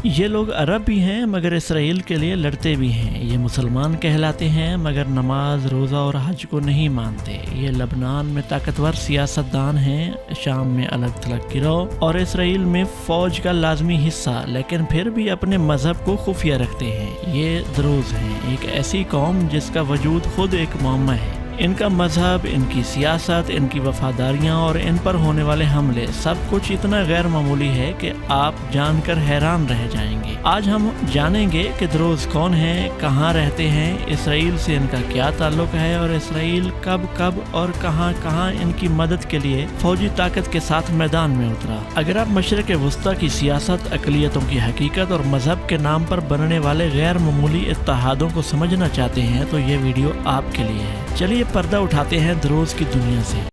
یہ لوگ عرب بھی ہیں مگر اسرائیل کے لیے لڑتے بھی ہیں، یہ مسلمان کہلاتے ہیں مگر نماز روزہ اور حج کو نہیں مانتے، یہ لبنان میں طاقتور سیاستدان ہیں، شام میں الگ تھلگ گروہ اور اسرائیل میں فوج کا لازمی حصہ، لیکن پھر بھی اپنے مذہب کو خفیہ رکھتے ہیں۔ یہ دروز ہیں، ایک ایسی قوم جس کا وجود خود ایک معمہ ہے۔ ان کا مذہب، ان کی سیاست، ان کی وفاداریاں اور ان پر ہونے والے حملے، سب کچھ اتنا غیر معمولی ہے کہ آپ جان کر حیران رہ جائیں گے۔ آج ہم جانیں گے کہ دروز کون ہیں، کہاں رہتے ہیں، اسرائیل سے ان کا کیا تعلق ہے اور اسرائیل کب اور کہاں ان کی مدد کے لیے فوجی طاقت کے ساتھ میدان میں اترا۔ اگر آپ مشرق وسطیٰ کی سیاست، اقلیتوں کی حقیقت اور مذہب کے نام پر بننے والے غیر معمولی اتحادوں کو سمجھنا چاہتے ہیں تو یہ ویڈیو آپ کے لیے ہے۔ چلیے پردہ اٹھاتے ہیں دروز کی دنیا سے۔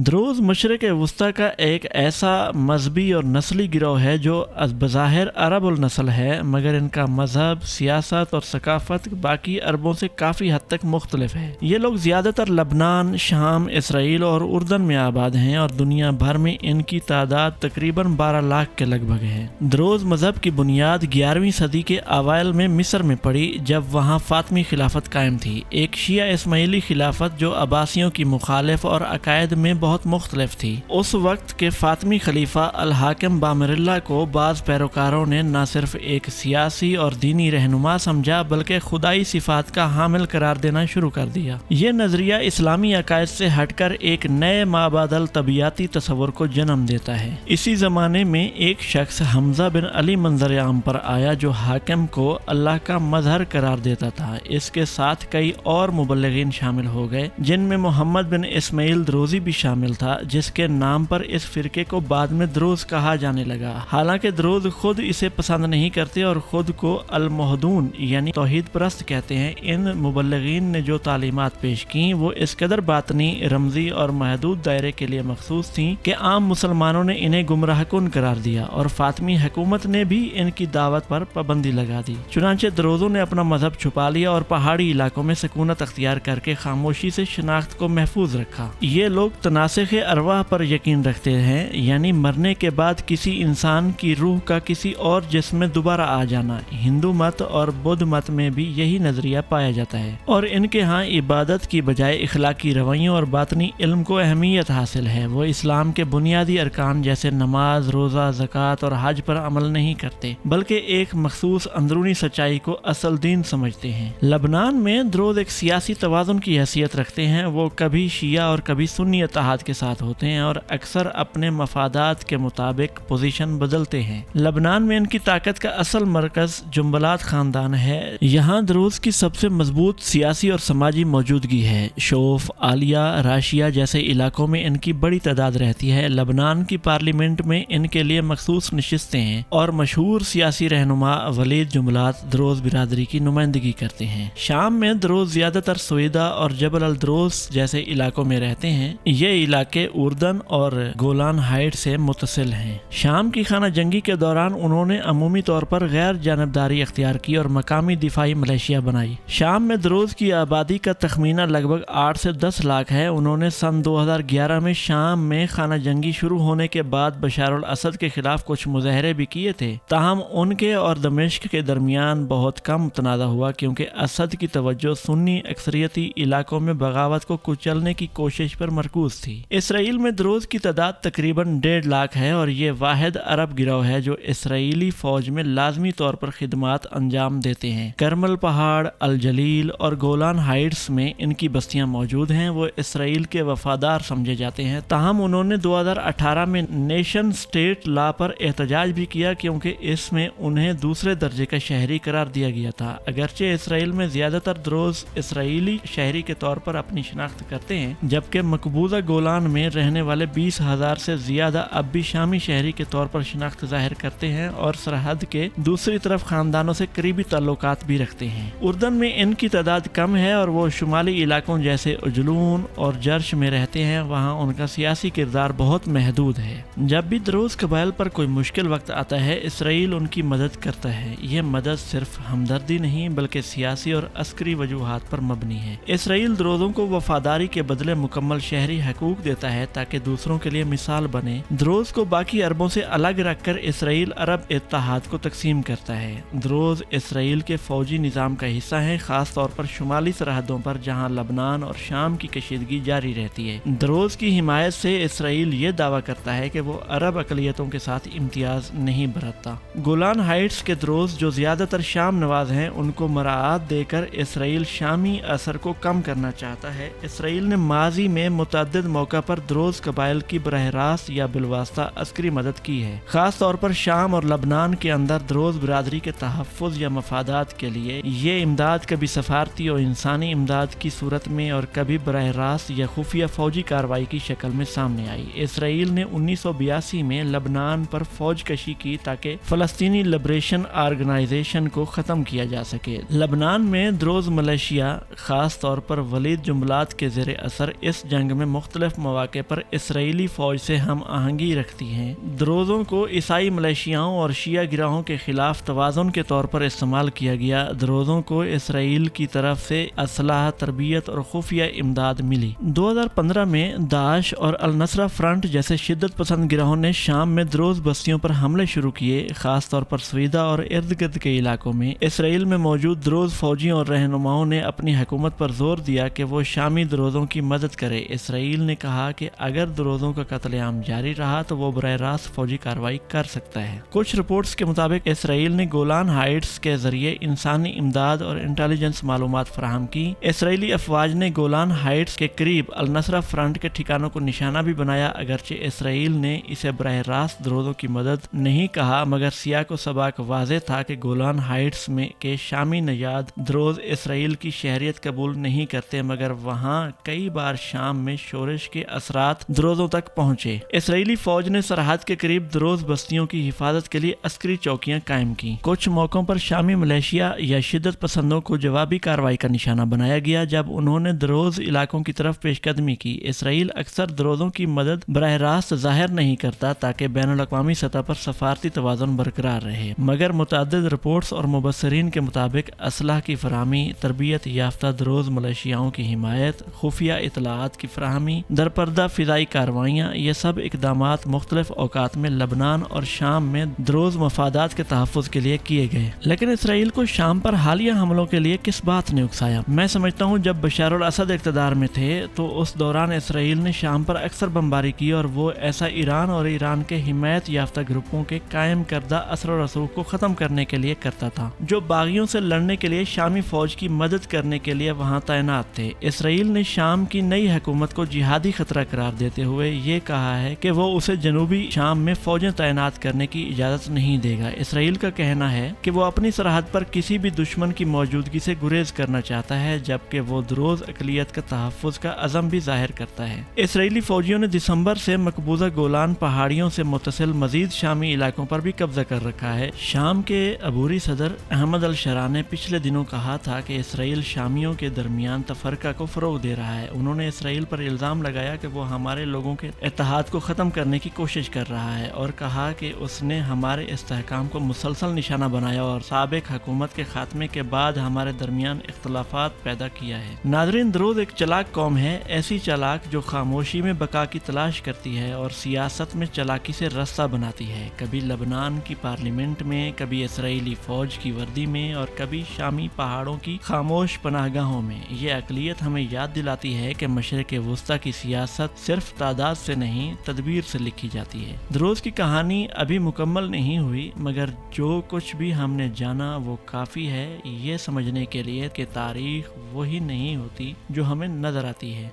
دروز مشرق وسطیٰ کا ایک ایسا مذہبی اور نسلی گروہ ہے جو بظاہر عرب النسل ہے، مگر ان کا مذہب، سیاست اور ثقافت باقی عربوں سے کافی حد تک مختلف ہے۔ یہ لوگ زیادہ تر لبنان، شام، اسرائیل اور اردن میں آباد ہیں اور دنیا بھر میں ان کی تعداد تقریباً 12 لاکھ کے لگ بھگ ہے۔ دروز مذہب کی بنیاد 11ویں صدی کے اوائل میں مصر میں پڑی، جب وہاں فاطمی خلافت قائم تھی، ایک شیعہ اسماعیلی خلافت جو عباسیوں کی مخالف اور عقائد میں بہت مختلف تھی۔ اس وقت کے فاطمی خلیفہ الحاکم بامر اللہ کو بعض پیروکاروں نے نہ صرف ایک سیاسی اور دینی رہنما سمجھا بلکہ خدائی صفات کا حامل قرار دینا شروع کر دیا۔ یہ نظریہ اسلامی عقائد سے ہٹ کر ایک نئے مابعد طبیعتی تصور کو جنم دیتا ہے۔ اسی زمانے میں ایک شخص حمزہ بن علی منظر عام پر آیا جو حاکم کو اللہ کا مظہر قرار دیتا تھا۔ اس کے ساتھ کئی اور مبلغین شامل ہو گئے جن میں محمد بن اسماعیل دروزی بھی شامل تھا، جس کے نام پر اس فرقے کو بعد میں دروز کہا جانے لگا۔ حالانکہ دروز خود اسے پسند نہیں کرتے اور خود کو الموحدون یعنی توحید پرست کہتے ہیں۔ ان مبلغین نے جو تعلیمات پیش کیں وہ اس قدر باطنی، رمزی اور محدود دائرے کے لیے مخصوص تھیں کہ عام مسلمانوں نے انہیں گمراہ کن قرار دیا اور فاطمی حکومت نے بھی ان کی دعوت پر پابندی لگا دی۔ چنانچہ دروزوں نے اپنا مذہب چھپا لیا اور پہاڑی علاقوں میں سکونت اختیار کر کے خاموشی سے شناخت کو محفوظ رکھا۔ یہ لوگ تناسخ ارواح پر یقین رکھتے ہیں، یعنی مرنے کے بعد کسی انسان کی روح کا کسی اور جسم میں دوبارہ آ جانا۔ ہندو مت اور بدھ مت میں بھی یہی نظریہ پایا جاتا ہے اور ان کے ہاں عبادت کی بجائے اخلاقی رویوں اور باطنی علم کو اہمیت حاصل ہے۔ وہ اسلام کے بنیادی ارکان جیسے نماز، روزہ، زکوٰۃ اور حج پر عمل نہیں کرتے بلکہ ایک مخصوص اندرونی سچائی کو اصل دین سمجھتے ہیں۔ لبنان میں دروز ایک سیاسی توازن کی حیثیت رکھتے ہیں۔ وہ کبھی شیعہ اور کبھی سنی اتحاد کے ساتھ ہوتے ہیں اور اکثر اپنے مفادات کے مطابق پوزیشن بدلتے ہیں۔ لبنان میں ان کی طاقت کا اصل مرکز جنبلات خاندان ہے۔ یہاں دروز کی سب سے مضبوط سیاسی اور سماجی موجودگی ہے۔ شوف، عالیہ، راشیہ جیسے علاقوں میں ان کی بڑی تعداد رہتی ہے۔ لبنان کی پارلیمنٹ میں ان کے لیے مخصوص نشستیں ہیں اور مشہور سیاسی رہنما ولید جنبلات دروز برادری کی نمائندگی کرتے ہیں۔ شام میں دروز زیادہ تر سویدا اور جبل الدروز جیسے علاقوں میں رہتے ہیں۔ یہ علاقے اردن اور گولان ہائٹ سے متصل ہیں۔ شام کی خانہ جنگی کے دوران انہوں نے عمومی طور پر غیر جانبداری اختیار کی اور مقامی دفاعی ملیشیا بنائی۔ شام میں دروز کی آبادی کا تخمینہ لگ بھگ 8 سے 10 لاکھ ہے۔ انہوں نے سن 2011 میں شام میں خانہ جنگی شروع ہونے کے بعد بشار الاسد کے خلاف کچھ مظاہرے بھی کیے تھے، تاہم ان کے اور دمشق کے درمیان بہت کم تنازع ہوا کیونکہ اسد کی توجہ سنی اکثریتی علاقوں میں بغاوت کو کچلنے کی کوشش پر مرکوز تھی۔ اسرائیل میں دروز کی تعداد تقریباً 1.5 لاکھ ہے اور یہ واحد عرب گروہ ہے جو اسرائیلی فوج میں لازمی طور پر خدمات انجام دیتے ہیں۔ کرمل پہاڑ، الجلیل اور گولان ہائٹس میں ان کی بستیاں موجود ہیں۔ وہ اسرائیل کے وفادار سمجھے جاتے ہیں، تاہم انہوں نے 2018 میں نیشن سٹیٹ لا پر احتجاج بھی کیا کیونکہ اس میں انہیں دوسرے درجے کا شہری قرار دیا گیا تھا۔ اگرچہ اسرائیل میں زیادہ تر دروز اسرائیلی شہری کے طور پر اپنی شناخت کرتے ہیں، جبکہ مقبوضہ گولان گولان میں رہنے والے 20,000 سے زیادہ اب بھی شامی شہری کے طور پر شناخت ظاہر کرتے ہیں اور سرحد کے دوسری طرف خاندانوں سے قریبی تعلقات بھی رکھتے ہیں۔ اردن میں ان کی تعداد کم ہے اور وہ شمالی علاقوں جیسے اجلون اور جرش میں رہتے ہیں، وہاں ان کا سیاسی کردار بہت محدود ہے۔ جب بھی دروز قبائل پر کوئی مشکل وقت آتا ہے، اسرائیل ان کی مدد کرتا ہے۔ یہ مدد صرف ہمدردی نہیں بلکہ سیاسی اور عسکری وجوہات پر مبنی ہے۔ اسرائیل دروزوں کو وفاداری کے بدلے مکمل شہری حقوق دیتا ہے تاکہ دوسروں کے لیے مثال بنے۔ دروز کو باقی عربوں سے الگ رکھ کر اسرائیل عرب اتحاد کو تقسیم کرتا ہے۔ دروز اسرائیل کے فوجی نظام کا حصہ ہیں، خاص طور پر شمالی سرحدوں پر جہاں لبنان اور شام کی کشیدگی جاری رہتی ہے۔ دروز کی حمایت سے اسرائیل یہ دعویٰ کرتا ہے کہ وہ عرب اقلیتوں کے ساتھ امتیاز نہیں برتتا۔ گولان ہائٹس کے دروز جو زیادہ تر شام نواز ہیں، ان کو مراعات دے کر اسرائیل شامی اثر کو کم کرنا چاہتا ہے۔ اسرائیل نے ماضی میں متعدد موقع پر دروز قبائل کی براہ راست یا بالواسطہ عسکری مدد کی ہے، خاص طور پر شام اور لبنان کے اندر دروز برادری کے تحفظ یا مفادات کے لیے۔ یہ امداد کبھی سفارتی اور انسانی امداد کی صورت میں اور کبھی براہ راست یا خفیہ فوجی کارروائی کی شکل میں سامنے آئی۔ اسرائیل نے 1982 میں لبنان پر فوج کشی کی تاکہ فلسطینی لبریشن آرگنائزیشن کو ختم کیا جا سکے۔ لبنان میں دروز ملیشیا خاص طور پر ولید جنبلاط کے زیر اثر اس جنگ میں مختلف مواقع پر اسرائیلی فوج سے ہم آہنگی رکھتی ہیں۔ دروزوں کو عیسائی ملیشیاؤں اور شیعہ گروہوں کے خلاف توازن کے طور پر استعمال کیا گیا۔ دروزوں کو اسرائیل کی طرف سے اسلحہ، تربیت اور خفیہ امداد ملی۔ 2015 میں داعش اور النصرہ فرنٹ جیسے شدت پسند گروہوں نے شام میں دروز بستیوں پر حملے شروع کیے، خاص طور پر سویدا اور ارد گرد کے علاقوں میں۔ اسرائیل میں موجود دروز فوجیوں اور رہنماؤں نے اپنی حکومت پر زور دیا کہ وہ شامی دروزوں کی مدد کرے۔ اسرائیل نے کہا کہ اگر دروزوں کا قتل عام جاری رہا تو وہ براہ راست فوجی کارروائی کر سکتا ہے۔ کچھ رپورٹس کے مطابق اسرائیل نے گولان ہائٹس کے ذریعے انسانی امداد اور انٹیلیجنس معلومات فراہم کی۔ اسرائیلی افواج نے گولان ہائٹس کے قریب النصرہ فرنٹ کے ٹھکانوں کو نشانہ بھی بنایا، اگرچہ اسرائیل نے اسے براہ راست دروزوں کی مدد نہیں کہا، مگر سیاق و سباق واضح تھا کہ گولان ہائٹس میں کے شامی نژاد دروز اسرائیل کی شہریت قبول نہیں کرتے، مگر وہاں کئی بار شام میں شورش کے اثرات دروزوں تک پہنچے۔ اسرائیلی فوج نے سرحد کے قریب دروز بستیوں کی حفاظت کے لیے عسکری چوکیاں قائم کی۔ کچھ موقعوں پر شامی ملیشیا یا شدت پسندوں کو جوابی کارروائی کا نشانہ بنایا گیا جب انہوں نے دروز علاقوں کی طرف پیش قدمی کی۔ اسرائیل اکثر دروزوں کی مدد براہ راست ظاہر نہیں کرتا تاکہ بین الاقوامی سطح پر سفارتی توازن برقرار رہے، مگر متعدد رپورٹس اور مبصرین کے مطابق اسلحہ کی فراہمی، تربیت یافتہ دروز ملیشیاؤں کی حمایت، خفیہ اطلاعات کی فراہمی، درپردہ فضائی کارروائیاں، یہ سب اقدامات مختلف اوقات میں لبنان اور شام میں دروز مفادات کے تحفظ کے لیے کیے گئے۔ لیکن اسرائیل کو شام پر حالیہ حملوں کے لیے کس بات نے اکسایا؟ میں سمجھتا ہوں جب بشار الاسد اقتدار میں تھے تو اس دوران اسرائیل نے شام پر اکثر بمباری کی، اور وہ ایسا ایران اور ایران کے حمایت یافتہ گروپوں کے قائم کردہ اثر و رسوخ کو ختم کرنے کے لیے کرتا تھا، جو باغیوں سے لڑنے کے لیے شامی فوج کی مدد کرنے کے لیے وہاں تعینات تھے۔ اسرائیل نے شام کی نئی حکومت کو جہادی خطرہ قرار دیتے ہوئے یہ کہا ہے کہ وہ اسے جنوبی شام میں فوجیں تعینات کرنے کی اجازت نہیں دے گا۔ اسرائیل کا کہنا ہے کہ وہ اپنی سرحد پر کسی بھی دشمن کی موجودگی سے گریز کرنا چاہتا ہے، جبکہ وہ دروز اقلیت کا تحفظ کا عزم بھی ظاہر کرتا ہے۔ اسرائیلی فوجیوں نے دسمبر سے مقبوضہ گولان پہاڑیوں سے متصل مزید شامی علاقوں پر بھی قبضہ کر رکھا ہے۔ شام کے عبوری صدر احمد الشرا نے پچھلے دنوں کہا تھا کہ اسرائیل شامیوں کے درمیان تفرقہ کو فروغ دے رہا ہے۔ انہوں نے اسرائیل پر الزام لگایا کہ وہ ہمارے لوگوں کے اتحاد کو ختم کرنے کی کوشش کر رہا ہے، اور کہا کہ اس نے ہمارے استحکام کو مسلسل نشانہ بنایا اور سابق حکومت کے خاتمے کے بعد ہمارے درمیان اختلافات پیدا کیا ہے۔ ناظرین، دروز ایک چالاک قوم ہے، ایسی چالاک جو خاموشی میں بقا کی تلاش کرتی ہے اور سیاست میں چالاکی سے رستہ بناتی ہے، کبھی لبنان کی پارلیمنٹ میں، کبھی اسرائیلی فوج کی وردی میں، اور کبھی شامی پہاڑوں کی خاموش پناہ گاہوں میں۔ یہ اقلیت ہمیں یاد دلاتی ہے کہ مشرق وسطیٰ کی سیاست صرف تعداد سے نہیں، تدبیر سے لکھی جاتی ہے۔ دروز کی کہانی ابھی مکمل نہیں ہوئی، مگر جو کچھ بھی ہم نے جانا وہ کافی ہے یہ سمجھنے کے لیے کہ تاریخ وہی نہیں ہوتی جو ہمیں نظر آتی ہے۔